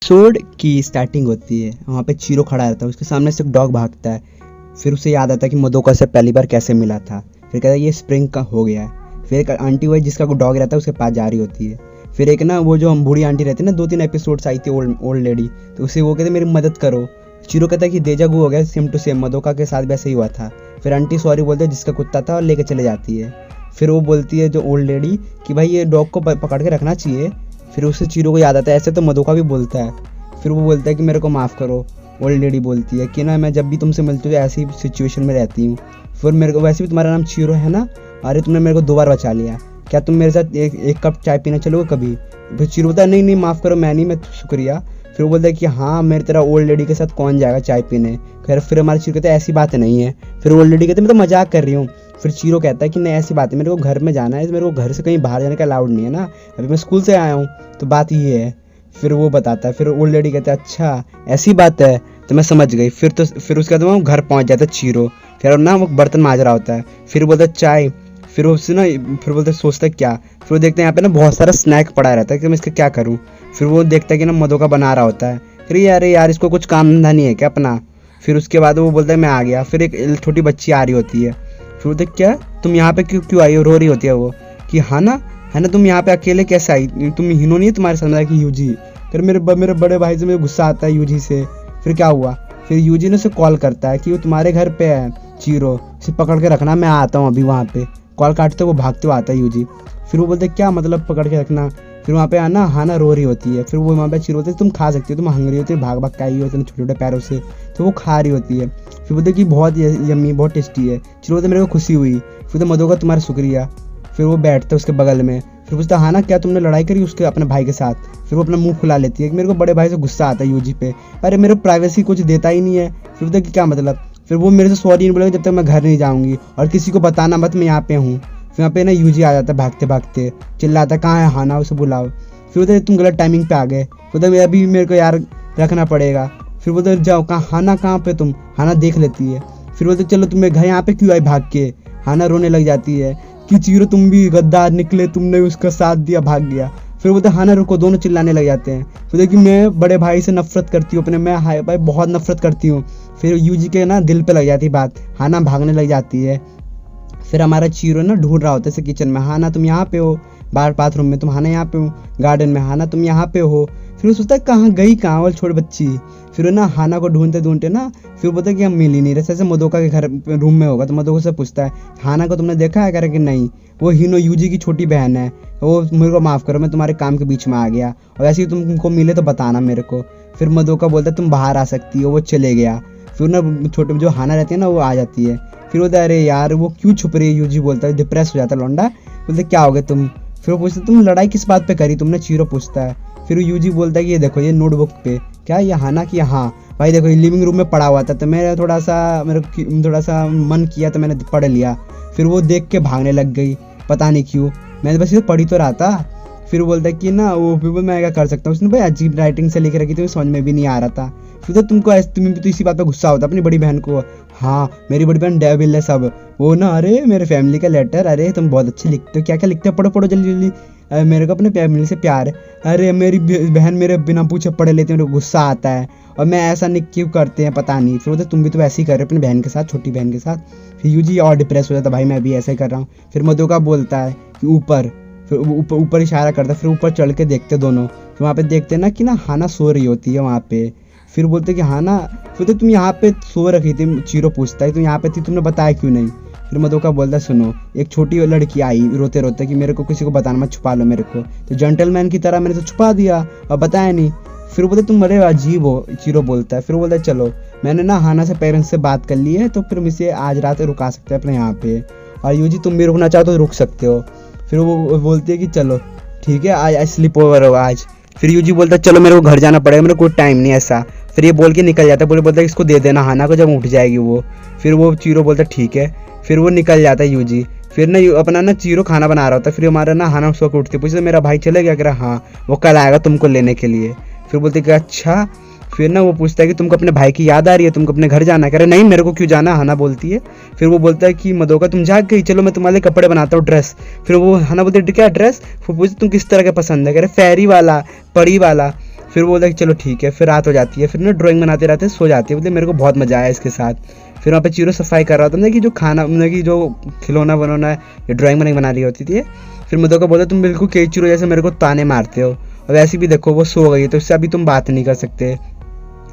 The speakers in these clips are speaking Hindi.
एपिसोड की स्टार्टिंग होती है, वहाँ पे चीरो खड़ा रहता है, उसके सामने से एक डॉग भागता है। फिर उसे याद आता है कि मदोका से पहली बार कैसे मिला था। फिर कहता है ये स्प्रिंग का हो गया है। फिर एक आंटी वही जिसका डॉग रहता है उसके पास जा रही होती है। फिर एक ना वो जो बूढ़ी आंटी रहती है ना, 2-3 एपिसोड्स आई थी, ओल्ड लेडी, तो उसे वो कहते मेरी मदद करो। चीरो कहता है कि देजागू हो गया, सेम टू सेम मदोका के साथ वैसे ही हुआ था। फिर आंटी सॉरी बोलते हैं जिसका कुत्ता था और लेके चले जाती है। फिर वो बोलती है जो ओल्ड लेडी कि भाई ये डॉग को पकड़ के रखना चाहिए। फिर उससे चीरो को याद आता है ऐसे तो मदोका भी बोलता है। फिर वो बोलता है कि मेरे को माफ़ करो। ओल्ड लेडी बोलती है कि ना मैं जब भी तुमसे मिलती हूँ ऐसी सिचुएशन में रहती हूँ। फिर मेरे को वैसे भी तुम्हारा नाम चीरो है ना, अरे तुमने मेरे को 2 बार बचा लिया, क्या तुम मेरे साथ एक कप चाय पीना चलोगे कभी? फिर चीरो बोलता है नहीं माफ़ करो, मैं शुक्रिया। फिर वो बोलता है कि हाँ मेरे तेरा ओल्ड लेडी के साथ कौन जाएगा चाय पीने। फिर हमारे चीरो कहते हैं ऐसी बात नहीं है। फिर ओल्ड लेडी कहते मैं तो मजाक कर रही हूँ। फिर चीरो कहता है कि नहीं ऐसी बात है, मेरे को घर में जाना है, मेरे को घर से कहीं बाहर जाने का अलाउड नहीं है ना, अभी मैं स्कूल से आया हूँ, तो बात ये है। फिर वो बताता है। फिर ओल्ड लेडी कहता है अच्छा ऐसी बात है, तो मैं समझ गई। फिर उसके बाद वो घर पहुँच जाता है चीरो। फिर ना वो बर्तन मांज रहा होता है। फिर बोलता है चाय। फिर उससे ना फिर बोलते सोचता है क्या। फिर वो देखते हैं यहाँ पे ना बहुत सारा स्नैक पड़ा रहता है कि मैं इसका क्या करूँ। फिर वो देखता है कि ना मदोका बना रहा होता है। फिर अरे यार इसको कुछ काम धंधा नहीं है क्या अपना। फिर उसके बाद वो बोलता है मैं आ गया। फिर एक छोटी बच्ची आ रही होती है। फिर बोलते क्या तुम यहाँ पे क्यों आई हो, रो रही होती है वो कि हाँ ना है ना तुम यहाँ पे अकेले कैसे आई, तुम हिनो नहीं है तुम्हारे साथ कि यूजी। फिर मेरे बड़े भाई से मुझे गुस्सा आता है यूजी से। फिर क्या हुआ, फिर यूजी ने उसे कॉल करता है कि वो तुम्हारे घर पे है चीरो, उसे पकड़ के रखना, मैं आता हूँ अभी वहाँ पे। कॉल काटते वो भागते हुए आता है यूजी। फिर वो बोलते क्या मतलब पकड़ के रखना। फिर वहाँ पे आना हाना रो रही होती है। फिर वो वहाँ पे चीरो होती है तुम खा सकती हो, तुम हंगरी होती है, भाग के आई होती है छोटे छोटे पैरों से, तो वो खा रही होती है। फिर बोलते कि बहुत यम्मी बहुत टेस्टी है। चीरो बोलते मेरे को खुशी हुई। फिर तो मदोका तुम्हारा शुक्रिया। फिर वो बैठते उसके बगल में। फिर पूछता हाँ ना क्या तुमने लड़ाई करी उसके अपने भाई के साथ। फिर वो अपना मुंह खुला लेती है कि मेरे को बड़े भाई से गुस्सा आता है यूजी पे, अरे मेरे प्राइवेसी कुछ देता ही नहीं है। फिर बोलता कि क्या मतलब। फिर वो मेरे से सॉरी नहीं बोलेगा जब तक मैं घर नहीं जाऊँगी, और किसी को बताना मत मैं यहाँ पे हूँ। फिर यहाँ पे ना यूजी आ जाता है भागते भागते, चिल्लाता कहाँ है हाना, उसे बुलाओ। फिर बोलते तुम गलत टाइमिंग पे आ गए। बोलते अभी मेरे को यार रखना पड़ेगा। फिर बोलते जाओ कहाँ हाना कहाँ पे तुम, हाना देख लेती है। फिर बोलते चलो तुम्हें घर यहाँ पे क्यों आई भाग के। हाना रोने लग जाती है कि चीरो तुम भी गद्दार निकले, तुमने उसका साथ दिया भाग गया। फिर बोलते हाना रुको, दोनों चिल्लाने लग जाते हैं। फिर कि मैं बड़े भाई से नफरत करती हूँ, अपने मैं हाई भाई बहुत नफरत करती हूँ। फिर यूजी के ना दिल पे लग जाती बात, हाना भागने लग जाती है। फिर हमारा चीरो ना ढूंढ रहा होता है किचन में, हाना तुम यहाँ पे हो, बाहर बाथरूम में तुम हाना यहाँ पे हो, गार्डन में हाना तुम यहाँ पे हो। फिर वो सोचता है कहाँ गई कहाँ वाली छोटी बच्ची। फिर ना हाना को ढूंढते ढूंढते ना फिर बोलता है कि हम मिल ही नहीं रहे, जैसे मदोका के घर रूम में होगा। तो मदोका से पूछता है हाना को तुमने देखा है, करे कि नहीं, वो हिनो यूजी की छोटी बहन है, वो मेरे को माफ़ करो मैं तुम्हारे काम के बीच में आ गया, और ऐसे ही तुमको मिले तो बताना मेरे को। फिर मदोका बोलता है तुम बाहर आ सकती हो, वो चले गया। फिर ना छोटे जो हाना रहती है ना वो आ जाती है। फिर बोलता है अरे यार वो क्यों छुप रही है, यूजी बोलता है, डिप्रेस हो जाता है लौंडा। बोलते क्या हो गया तुम। फिर वो पूछते तुम लड़ाई किस बात पे करी तुमने, चीरो पूछता है। फिर यूजी बोलता है कि ये देखो ये नोटबुक पे क्या ये हाना की, हाँ भाई देखो ये लिविंग रूम में पड़ा हुआ था, तो मेरे थोड़ा सा मन किया तो मैंने पढ़ लिया। फिर वो देख के भागने लग गई, पता नहीं क्यों, मैंने बस ये पढ़ी तो रहा था। फिर बोलता है कि ना वो मैं क्या कर सकता हूँ, उसने भाई अजीब राइटिंग से लिख रखी थी, समझ में भी नहीं आ रहा था। फिर तो तुम्हें भी तो इसी बात पे गुस्सा होता अपनी बड़ी बहन को। हाँ मेरी बड़ी बहन डेविल है सब, वो ना अरे मेरे फैमिली का लेटर, अरे तुम बहुत अच्छे लिखते हो, क्या क्या लिखते हो, पढ़ो जल्दी जल्दी, मेरे को अपने फैमिली से प्यार है। अरे मेरी बहन मेरे बिना पूछे पढ़ लेती है, मेरे को गुस्सा आता है, और मैं ऐसा नहीं क्यों करते हैं पता नहीं। फिर बोलते तुम भी तो ऐसे ही कर रहे हो अपनी बहन के साथ, छोटी बहन के साथ। फिर यूजी और डिप्रेस हो जाता, भाई मैं भी ऐसा ही कर रहा हूँ। फिर मदोका बोलता है कि ऊपर, फिर ऊपर इशारा करता है। फिर ऊपर चढ़ के देखते दोनों, फिर वहाँ पे देखते ना कि ना हाना सो रही होती है वहाँ पे। फिर बोलते कि हाना, फिर तो तुम यहाँ पे सो रखी थी, चीरो पूछता है तुम यहाँ पे थी, तुमने बताया क्यों नहीं। फिर मदोका बोलता है सुनो एक छोटी लड़की आई रोते रोते कि मेरे को किसी को बताना मत, छुपा लो मेरे को। तो जेंटलमैन की तरह मैंने तो छुपा दिया और बताया नहीं। फिर बोलते तुम बड़े अजीब हो, चीरो बोलता है। फिर बोलता है चलो मैंने ना हाना से पेरेंट्स से बात कर ली है, तो फिर मुझे आज रात रुका सकते हैं अपने यहाँ पे, और यूजी तुम भी रुकना चाहो तो रुक सकते हो। फिर वो बोलती है कि चलो ठीक है आज स्लीप ओवर होगा आज। फिर यूजी बोलता है चलो मेरे को घर जाना पड़ेगा, मेरे को कोई टाइम नहीं ऐसा। फिर ये बोल के निकल जाता है, बोलता है इसको दे देना हाना को जब उठ जाएगी वो। फिर वो चीरो बोलता है ठीक है। फिर वो निकल जाता है यूजी। फिर ना अपना ना चीरो खाना बना रहा होता है। फिर हमारा ना हाना सो के उठती है, पूछते मेरा भाई चले गया, कह रहा हाँ वो कल आएगा तुमको लेने के लिए। फिर बोलते कि अच्छा। फिर ना वो पूछता है कि तुमको अपने भाई की याद आ रही है, तुमको अपने घर जाना है, कह रहे नहीं मेरे को क्यों जाना, हाना बोलती है। फिर वो बोलता है कि मदोका तुम जाग गई, चलो मैं तुम्हारे कपड़े बनाता हूँ ड्रेस। फिर वो हाना बोलती है क्या ड्रेस। फिर पूछते तुम किस तरह का पसंद है, कह रहे फेरी वाला, परी वाला। फिर वो बोलता है कि चलो ठीक है। फिर रात हो जाती है, फिर ना ड्राइंग बनाते रहते सो जाती है। बोलते मेरे को बहुत मज़ा आया इसके साथ। फिर वहाँ पे चीरो सफाई कर रहा होता है कि जो खाना मतलब कि जो खिलौना बनोना या ड्राइंग बना रही होती थी। फिर मधुका बोलता तुम बिल्कुल केचुरो जैसे मेरे को ताने मारते हो, और वैसे भी देखो वो सो गई है तो इससे अभी तुम बात नहीं कर सकते।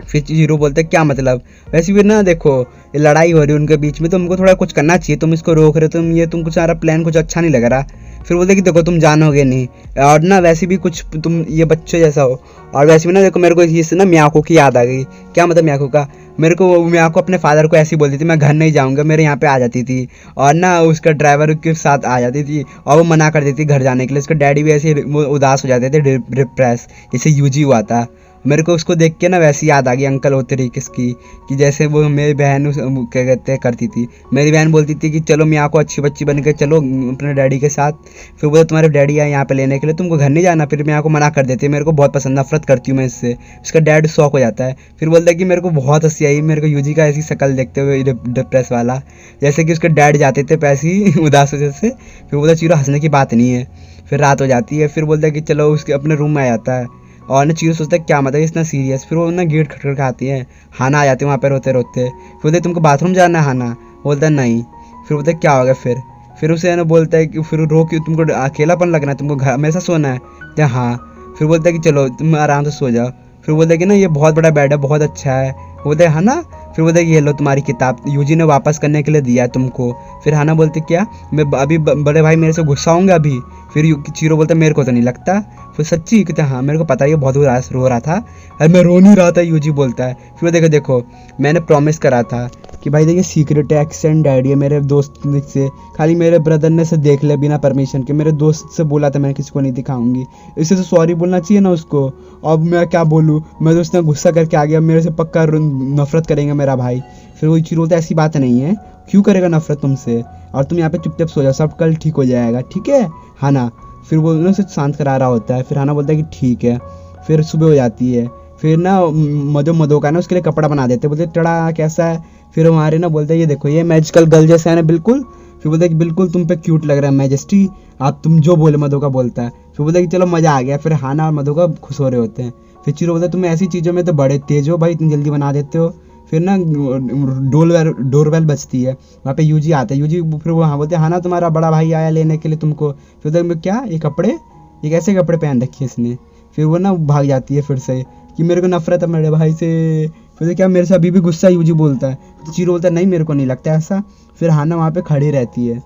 फिर जीरो बोलते क्या मतलब, वैसे भी ना देखो ये लड़ाई हो रही है उनके बीच में, तो तुमको थोड़ा कुछ करना चाहिए, तुम इसको रोक रहे हो, तुमको सारा प्लान कुछ अच्छा नहीं लग रहा। फिर बोलते कि देखो तुम जानोगे नहीं, और ना वैसे भी कुछ तुम ये बच्चे जैसा हो, और वैसे भी ना देखो मेरे को इससे ना मियाको की याद आ गई। क्या मतलब मियाको का, मेरे को मियाको अपने फादर को ऐसी बोलती थी मैं घर नहीं जाऊँगा, मेरे यहाँ पे आ जाती थी, और ना उसका ड्राइवर के साथ आ जाती थी और वो मना कर देती थी घर जाने के लिए। उसके डैडी भी ऐसे उदास हो जाते थे, डिप्रेस, जैसे यूजी हुआ था। मेरे को उसको देख के ना वैसी याद आ गई अंकल वो तरीके की, कि जैसे वो मेरी बहन क्या कहते हैं करती थी। मेरी बहन बोलती थी कि चलो मियाँ को अच्छी बच्ची बन के चलो अपने डैडी के साथ। फिर बोले तुम्हारे डैडी आए यहाँ पे लेने के लिए, तुमको घर नहीं जाना। फिर मियाँ को मना कर देती है। मेरे को बहुत पसंद, नफरत करती हूँ मैं इससे। उसका डैड शौक हो जाता है। फिर बोलता है कि मेरे को बहुत हंसी आई मेरे को यूजी का ऐसी शक्ल देखते हुए डिप्रेस वाला, जैसे कि उसके डैड जाते थे पैसे उदास वजह से। फिर बोलता चीरो हंसने की बात नहीं है। फिर रात हो जाती है। फिर बोलता है कि चलो उसके अपने रूम में आ जाता है, और ना चीरो सोचता है क्या मतलब इतना सीरियस। फिर वो ना गेट खटखट आती है, हाना आ जाती है वहाँ पे रोते रोते। फिर बोलते तुमको बाथरूम जाना है हाना, बोलता है नहीं। फिर बोलते क्या होगा फिर उसे ना बोलता है कि फिर रो कि तुमको अकेलापन लगना है, तुमको घर हमेशा सोना है, तो हाँ। फिर बोलता है कि चलो तुम आराम से सो जाओ। फिर बोलता है कि ना ये बहुत बड़ा बेड है, बहुत अच्छा है, बोलते हैं ना। फिर बोलते हैं कि ये लो तुम्हारी किताब, यूजी ने वापस करने के लिए दिया है तुमको। फिर हाना बोलते क्या मैं अभी बड़े भाई मेरे से गुस्सा होंगे अभी। फिर चीरो बोलता मेरे को तो नहीं लगता। फिर सच्ची कहते हाँ मेरे को पता है ये बहुत उदास रो रहा था, अरे मैं रो नहीं रहा था, यूजी बोलता है। फिर वो देखो मैंने प्रॉमिस करा था कि भाई देखिए सीक्रेट एक्सेंट डैडी है मेरे दोस्त से, खाली मेरे ब्रदर ने से देख लिया बिना परमिशन के, मेरे दोस्त से बोला था मैंने किसी को नहीं दिखाऊंगी, इससे तो सॉरी बोलना चाहिए ना उसको। अब मैं क्या बोलूँ, मैं तो उसने गुस्सा करके आ गया, मेरे से पक्का नफरत करेंगे मेरा भाई। फिर वो चीरो बोलता ऐसी बात नहीं है, क्यों करेगा नफरत तुमसे, और तुम यहाँ पे चुपचाप सो जाओ, सब कल ठीक हो जाएगा, ठीक है हाना। फिर वो उसे शांत करा रहा होता है। फिर हाना बोलता है कि ठीक है। फिर सुबह हो जाती है। फिर ना मधुका ना उसके लिए कपड़ा बना देते, बोलते टड़ा कैसा है। फिर हमारे ना बोलते हैं ये देखो ये मैजिकल गर्ल जैसा है ना बिल्कुल। फिर बोलते हैं कि बिल्कुल तुम पे क्यूट लग रहा है मैजेस्टी, आप तुम जो बोले मधुका बोलता है। फिर बोलते हैं कि चलो मज़ा आ गया। फिर हाना और मधुका खुश हो रहे होते हैं। फिर चीरो बोलता है तुम ऐसी चीज़ों में तो बड़े तेज हो भाई, इतनी जल्दी बना देते हो। फिर ना डोरबेल बजती है, वहाँ पे यूजी आता है। यूजी फिर वो हाँ बोलते हैं हाँ ना तुम्हारा बड़ा भाई आया लेने के लिए तुमको। फिर बोलते क्या ये कपड़े, ये कैसे कपड़े पहन रखे इसने। फिर वो ना भाग जाती है फिर से कि मेरे को नफरत है मेरे भाई से। फिर क्या मेरे से अभी भी गुस्सा यूजी बोलता है। तो चीरो बोलता है नहीं मेरे को नहीं लगता ऐसा। फिर हाना वहाँ पे खड़ी रहती है।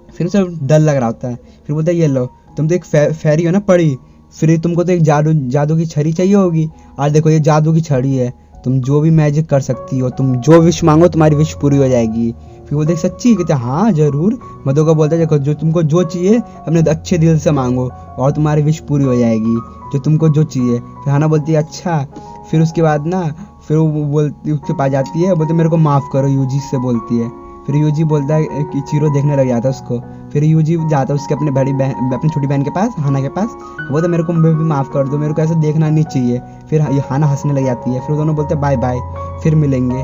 फिर उसे डर लग रहा होता है। फिर बोलता है ये लो तुम तो एक फेरी हो ना पड़ी, फिर तुमको तो एक जादू की छड़ी चाहिए होगी, और देखो ये जादू की छड़ी है, तुम जो भी मैजिक कर सकती हो, तुम जो विश मांगो तुम्हारी विश पूरी हो जाएगी। फिर वो देख सच्ची कहते हाँ जरूर। मधुका बोलता है देखो जो तुमको जो चाहिए अपने अच्छे दिल से मांगो और तुम्हारी विश पूरी हो जाएगी, जो तुमको जो चाहिए। फिर हाना बोलती है अच्छा। फिर उसके बाद ना फिर वो बोलती उसके पास जाती है, बोलते मेरे को माफ़ करो यूजी से बोलती है। फिर यूजी बोलता है कि चीरो देखने लग जाता है उसको। फिर यूजी जाता है उसके अपने अपनी छोटी बहन के पास, हाना के पास, वो तो मेरे को भी माफ़ कर दो, मेरे को ऐसा देखना नहीं चाहिए। फिर हाना हंसने लग जाती है। फिर वो दोनों बोलते हैं बाय बाय, फिर मिलेंगे।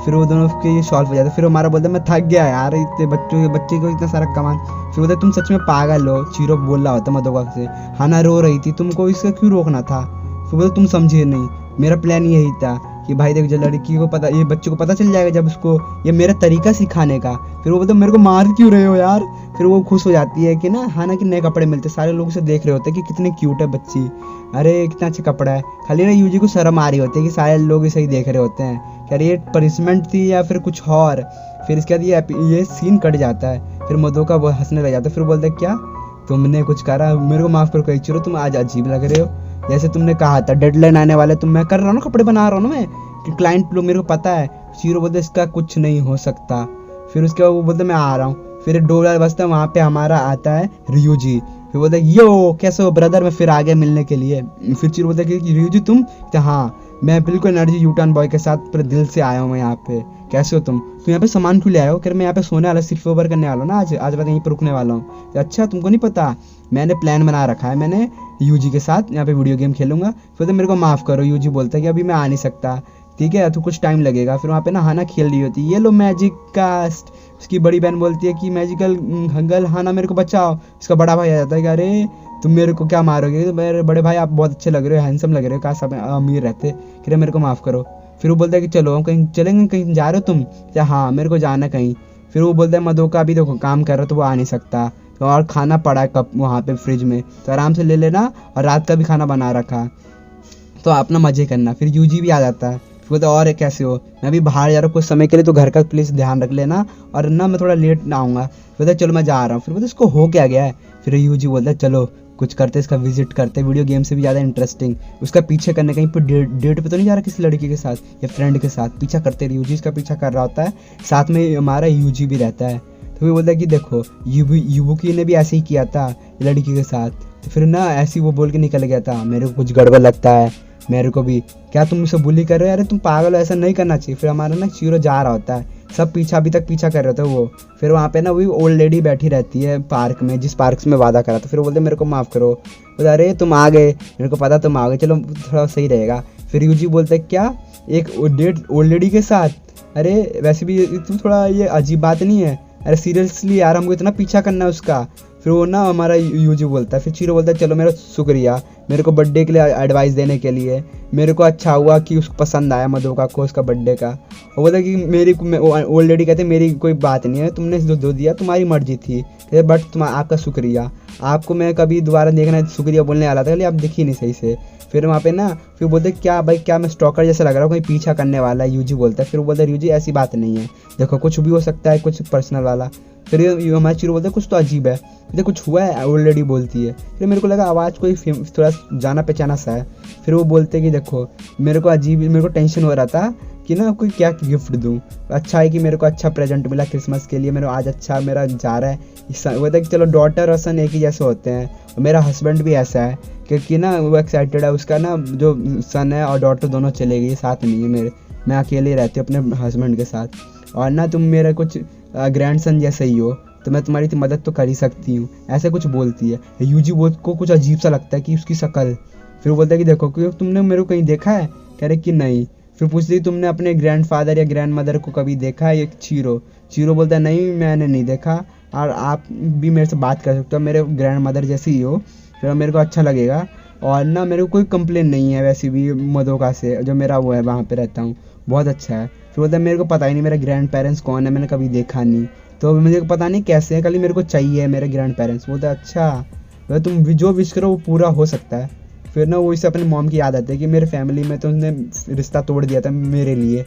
फिर वो दोनों के ये सॉल्व हो जाता है। फिर हमारा बोलता है मैं थक गया यार इतने बच्चे को इतना सारा कमान। फिर बोलते तुम सच में पागल हो, चीरो बोल रहा होता मधुका से। हाना रो रही थी, तुमको इसका क्यों रोकना था। फिर बोलते तुम समझे नहीं, मेरा प्लान यही था कि भाई देख जब लड़की को पता, ये बच्चे को पता चल जाएगा जब उसको ये मेरा तरीका सिखाने का। फिर वो बोलते मेरे को मार क्यों रहे हो यार। फिर वो खुश हो जाती है कि ना हाना के नए कपड़े मिलते, सारे लोग उसे देख रहे होते हैं कि कितने क्यूट है बच्ची, अरे कितना अच्छा कपड़ा है। खाली ना यूजी को शर्म आ रही होती है कि सारे लोग इसे ही देख रहे होते हैं कि अरे ये पनिशमेंट थी या फिर कुछ और। फिर इसके बाद ये सीन कट जाता है। फिर मधुका वो हंसने लग जाता है। फिर बोलता है क्या तुमने कुछ करा, मेरे को माफ़ करो कहीं चलो, तुम आज अजीब लग रहे हो, जैसे तुमने कहा था डेडलाइन आने वाले, तुम मैं कर रहा हूँ ना कपड़े बना रहा हूँ ना मैं कि क्लाइंट लोग मेरे को पता है। चीरो बोलते इसका कुछ नहीं हो सकता। फिर उसके बाद वो बोलते मैं आ रहा हूँ। फिर डोर बजता है, वहाँ पे हमारा आता है रियूजी। फिर बोलते यो कैसे हो ब्रदर, मैं फिर आ गया मिलने के लिए। फिर चीरो बोलता है कि रियूजी तुम, तो हाँ मैं बिल्कुल एनर्जी यूटर्न बॉय के साथ पूरे दिल से आया हूँ मैं यहाँ पे, कैसे हो तुम यहाँ पे सामान क्यों ले आए हो। फिर मैं यहाँ पे सोने वाला सिर्फ ओवर करने वाला हूँ ना, आज रात यहीं पर रुकने वाला हूँ। अच्छा तुमको नहीं पता, मैंने प्लान बना रखा है, मैंने यूजी के साथ यहाँ पे वीडियो गेम खेलूंगा। फिर तो मेरे को माफ़ करो। यूजी बोलता है कि अभी मैं आ नहीं सकता, ठीक है तो कुछ टाइम लगेगा। फिर वहाँ पे ना हाना खेल रही होती है, ये लो मैजिक कास्ट। उसकी बड़ी बहन बोलती है कि मैजिकल गर्ल हाना मेरे को बचाओ। इसका बड़ा भाई आ जाता है कि अरे तुम मेरे को क्या मारोगे, तो मेरे बड़े भाई आप बहुत अच्छे लग रहे हो, हैंडसम लग रहे हो, काश सब अमीर रहते। कह रहे मेरे को माफ़ करो। फिर वो बोलता है कि चलो हम कहीं चलेंगे, कहीं जा रहे हो तुम? क्या, हाँ मेरे को जाना कहीं। फिर वो बोलता है मधोका अभी देखो काम कर रहा तो वो आ नहीं सकता, तो और खाना पड़ा है कप वहाँ पे फ्रिज में, तो आराम से ले लेना, और रात का भी खाना बना रखा है, तो आप ना मज़े करना। फिर यूजी भी आ जाता है। फिर बोलता है और कैसे हो, मैं अभी बाहर जा रहा हूँ कुछ समय के लिए, तो घर का प्लीज़ ध्यान रख लेना, और ना मैं थोड़ा लेट ना आऊँगा। बोलता है चलो मैं जा रहा हूँ। फिर बोलता है इसको हो क्या गया है। फिर यूजी बोलता है चलो कुछ करते, इसका विजिट करते, वीडियो गेम से भी ज़्यादा इंटरेस्टिंग। उसका पीछे करने, कहीं पर डेट पे तो नहीं जा रहा किसी लड़की के साथ या फ्रेंड के साथ, पीछा करते। यूजी इसका पीछा कर रहा होता है, साथ में हमारा यूजी भी रहता है। तो वो बोलता है कि देखो युबुकी ने भी ऐसे ही किया था लड़की के साथ, तो फिर ना ऐसे ही वो बोल के निकल गया था, मेरे को कुछ गड़बड़ लगता है, मेरे को भी। क्या तुम मुझसे बुली कर रहे हो, अरे तुम पागल हो, ऐसा नहीं करना चाहिए। फिर हमारा ना चीरो जा रहा होता है, सब पीछा अभी तक पीछा कर रहे थे वो। फिर वहाँ पे ना वही ओल्ड लेडी बैठी रहती है पार्क में, जिस पार्क में वादा करा था। फिर वो बोलते मेरे को माफ़ करो। बोलते अरे तुम आ गए, मेरे को पता तुम आ गए, चलो थोड़ा सही रहेगा। फिर यूजी बोलते क्या एक डेट ओल्ड लेडी के साथ, अरे वैसे भी तुम थोड़ा ये अजीब बात नहीं है, अरे सीरियसली यार हमको इतना पीछा करना है उसका। फिर वो ना हमारा यूजी बोलता है, फिर चीरो बोलता है चलो मेरा शुक्रिया मेरे को बर्थडे के लिए एडवाइस देने के लिए, मेरे को अच्छा हुआ कि उसको पसंद आया मधोका को उसका बर्थडे का। वो बोलता कि मेरी ओल्ड लेडी कहते मेरी कोई बात नहीं है, तुमने जो दिया तुम्हारी मर्जी थी, कहते बट आपका शुक्रिया, आपको मैं कभी दोबारा देखना शुक्रिया बोलने वाला था, आप दिखी नहीं सही से। फिर वहाँ पे ना फिर बोलते क्या भाई क्या मैं स्टॉकर जैसा लग रहा हूँ, कोई पीछा करने वाला है, यूजी बोलता है। फिर वो बोलता है यूजी ऐसी बात नहीं है, देखो कुछ भी हो सकता है, कुछ पर्सनल वाला। फिर ये हमारे चीरो बोलते हैं कुछ तो अजीब है, देखो कुछ हुआ है, ऑलरेडी बोलती है। फिर मेरे को लगा आवाज़ कोई थोड़ा जाना पहचाना सा है। फिर वो बोलते कि देखो मेरे को अजीब, मेरे को टेंशन हो रहा था कि ना कोई क्या गिफ्ट दूँ, अच्छा है कि मेरे को अच्छा प्रेजेंट मिला क्रिसमस के लिए, मेरा आज अच्छा मेरा जा रहा है। वो था कि चलो डॉटर और सन एक ही जैसे होते हैं, और मेरा हस्बैंड भी ऐसा है क्योंकि ना वो एक्साइटेड है, उसका ना जो सन है और डॉटर दोनों चले गई, साथ नहीं है मेरे, मैं अकेले रहती हूँ अपने हस्बैंड के साथ, और ना तुम मेरा कुछ ग्रैंड सन जैसे ही हो, तो मैं तुम्हारी मदद तो कर ही सकती हूँ, ऐसे कुछ बोलती है। यूजी को कुछ अजीब सा लगता है कि उसकी शक्ल। फिर वो बोलता है कि देखो क्योंकि तुमने मेरे को कहीं देखा है, कह रहे कि नहीं। फिर पूछती तुमने अपने ग्रैंड फादर या ग्रैंड मदर को कभी देखा है, एक चीरो बोलता है नहीं मैंने नहीं देखा, और आप भी मेरे से बात कर सकते हो, मेरे ग्रैंड मदर जैसी ही हो, फिर मेरे को अच्छा लगेगा, और ना मेरे को कोई कंप्लेन नहीं है वैसे भी मधोका से, जो मेरा वो है वहाँ पे रहता हूँ, बहुत अच्छा है। फिर बोलता है मेरे को पता ही नहीं मेरे ग्रैंड पेरेंट्स कौन है, मैंने कभी देखा नहीं, तो मुझे पता नहीं कैसे है, खाली मेरे को चाहिए मेरे ग्रैंड पेरेंट्स। बोलता है अच्छा तुम जो विश करो वो पूरा हो सकता है। फिर ना वो इसे अपनी मॉम की याद आती है कि मेरे फैमिली में तो उसने रिश्ता तोड़ दिया था मेरे लिए,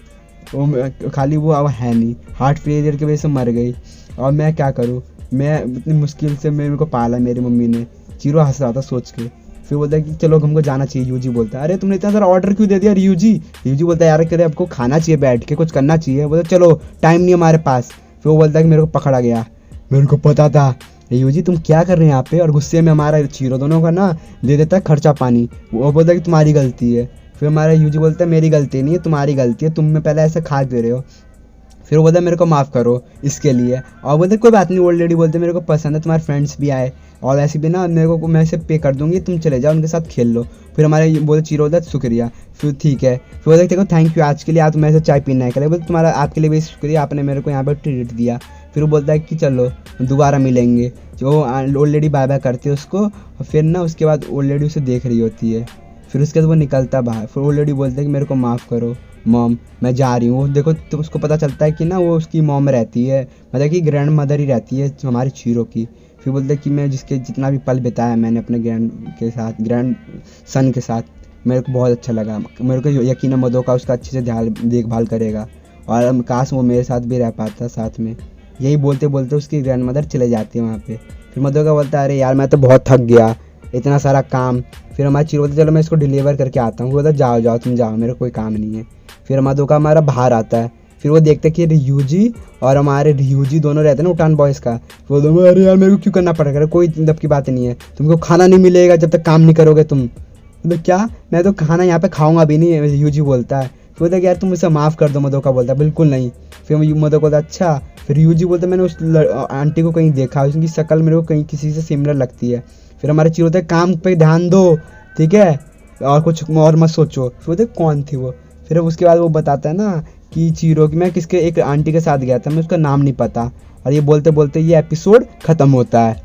वो खाली वो अब है नहीं, हार्ट फेलियर की वजह से मर गई, और मैं क्या करूँ, मैं इतनी मुश्किल से मेरे को पाला मेरी मम्मी ने। चीरो हंस रहा था सोच के। फिर बोलता है कि चलो हमको जाना चाहिए। यूजी बोलता है अरे तुमने इतना सारा ऑर्डर क्यों दे दिया यूजी बोलता है यार करे आपको खाना चाहिए, बैठ के कुछ करना चाहिए। बोलता चलो टाइम नहीं हमारे पास। फिर वो बोलता है कि मेरे को पकड़ा गया, मेरे को पता था। यूजी तुम क्या कर रहे हैं यहाँ पे, और गुस्से में हमारा चीरो दोनों का ना दे देता है खर्चा पानी। वो बोलता है कि तुम्हारी गलती है। फिर हमारा यूजी बोलता है मेरी गलती नहीं है, तुम्हारी गलती है, तुम में पहले ऐसे खा दे रहे हो। फिर वो बोलता है मेरे को माफ़ करो इसके लिए, और बोलते कोई बात नहीं, ओल्ड लेडी बोलते मेरे को पसंद है, तुम्हारे फ्रेंड्स भी आए और ऐसे भी ना मेरे को मैं इसे पे कर दूंगी, तुम चले जाओ उनके साथ खेल लो। फिर हमारे बोलते चीरो बोलता है शुक्रिया। फिर ठीक है। फिर बोलते देखो थैंक यू आज के लिए, आज मेरे से चाय पीना है करे, बोलते तुम्हारा आपके लिए भी शुक्रिया, आपने मेरे को यहाँ पर ट्रीट दिया। फिर वो बोलता है कि चलो दोबारा मिलेंगे। जो ओल्ड लेडी बाय बाय करती है उसको, फिर ना उसके बाद ओल्ड लेडी उसे देख रही होती है। फिर उसके बाद वो निकलता बाहर। फिर ओल्ड लेडी बोलता है कि मेरे को माफ़ करो मॉम, मैं जा रही हूँ। देखो तो उसको पता चलता है कि ना वो उसकी मॉम रहती है, मतलब कि ग्रैंड मदर ही रहती है हमारी चीरो की। फिर बोलते हैं कि मैं जिसके जितना भी पल बिताया मैंने अपने ग्रैंड के साथ, ग्रैंड सन के साथ, मेरे को बहुत अच्छा लगा। मेरे को यकीन है मधोका उसका अच्छे से ध्यान देखभाल करेगा, और काश वो मेरे साथ भी रह पाता साथ में। यही बोलते बोलते उसकी ग्रैंड मदर चले जाती है वहाँ पे। फिर मधोका बोलता है अरे यार मैं तो बहुत थक गया, इतना सारा काम। फिर हमारी चीरो बोलते चलो मैं इसको डिलीवर करके आता हूँ। वो बोलता जाओ जाओ तुम जाओ, मेरे कोई काम नहीं है। फिर मधोका हमारा बाहर आता है। फिर वो देखते कि यूजी और हमारे यूजी दोनों रहते हैं ना उटान बॉयज़ का। वो दोनों अरे यार मेरे को क्यों करना पड़ेगा, कोई दब की बात नहीं है, तुमको खाना नहीं मिलेगा जब तक काम नहीं करोगे तुम। तो क्या मैं तो खाना यहाँ पे खाऊंगा भी नहीं, यूजी बोलता है। फिर बोलता है यार तुम मुझसे माफ़ कर दो। मधोका बोलता है बिल्कुल नहीं। फिर मधोका बोलता अच्छा। फिर यूजी बोलता मैंने उस आंटी को कहीं देखा, उसकी शक्ल मेरे को कहीं किसी से सिमिलर लगती है। फिर हमारे चीरो होता है काम पे ध्यान दो ठीक है, और कुछ और मत सोचो। फिर बोलते कौन थी वो। फिर उसके बाद वो बताता है ना कि चीरो कि मैं किसके एक आंटी के साथ गया था, मैं उसका नाम नहीं पता, और ये बोलते बोलते ये एपिसोड ख़त्म होता है।